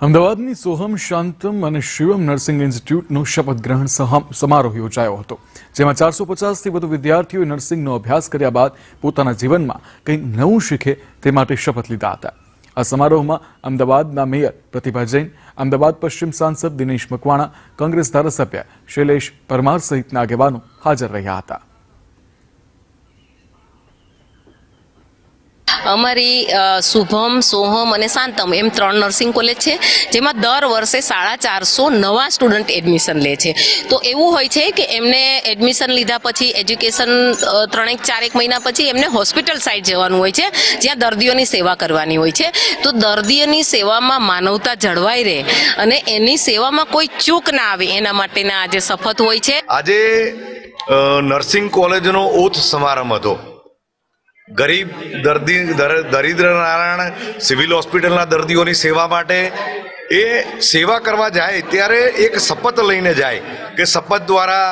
અમદાવાદની સોહમ શાંતમ અને શિવમ નર્સિંગ ઇન્સ્ટિટ્યૂટનો શપથ ગ્રહણ સમારોહ યોજાયો હતો, જેમાં 450થી વધુ વિદ્યાર્થીઓએ નર્સિંગનો અભ્યાસ કર્યા બાદ પોતાના જીવનમાં કંઈક નવું શીખે તે માટે શપથ લીધા હતા. આ સમારોહમાં અમદાવાદના મેયર પ્રતિભા જૈન, અમદાવાદ પશ્ચિમ સાંસદ દિનેશ મકવાણા, કોંગ્રેસ ધારાસભ્ય શૈલેષ પરમાર સહિતના આગેવાનો હાજર રહ્યા હતા. અમારી શુભમ, સોહમ અને શાંતમ એમ 3 નર્સિંગ કોલેજ છે, જેમાં દર વર્ષે 450 નવા સ્ટુડન્ટ એડમિશન લે છે. તો એવું હોય છે કે એમને એડમિશન લીધા પછી એજ્યુકેશન 3-4 મહિના પછી એમને હોસ્પિટલ સાઇડ જવાનું હોય છે, જ્યાં દર્દીઓની સેવા કરવાની હોય છે. તો દર્દીઓની સેવામાં માનવતા જળવાઈ રહે અને એની સેવામાં કોઈ ચૂક ના આવે એના માટેના આજે શપથ હોય છે. આજે નર્સિંગ કોલેજનો ઓથ સમારંભ હતો. ગરીબ દરિદ્ર નારાયણ સિવિલ હોસ્પિટલના દર્દીઓની સેવા માટે એ સેવા કરવા જાય ત્યારે એક શપથ લઈને જાય કે શપથ દ્વારા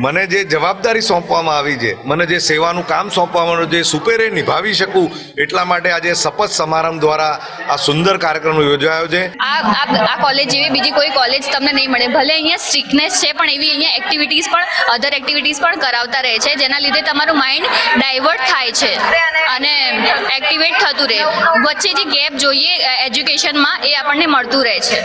મને જે જવાબદારી સોંપવામાં આવી છે, મને જે સેવાનું કામ સોંપવામાં જે સુપેરે નિભાવી શકું, એટલા માટે આજે શપથ સમારંભ દ્વારા આ સુંદર કાર્યક્રમ યોજાયો છે. આ કોલેજ જેવી બીજી કોઈ કોલેજ તમને નહીં મળે. ભલે અહીંયા સ્ટ્રિક્ટનેસ છે, પણ એવી અહીંયા એક્ટિવિટીઝ પણ અધર એક્ટિવિટીઝ પણ કરાવતા રહે છે, જેના લીધે તમારું માઇન્ડ ડાયવર્ટ થાય છે અને એક્ટિવેટ થતું રહે. વચ્ચે જે ગેપ જોઈએ એજ્યુકેશનમાં એ આપણને મળતું રહે છે.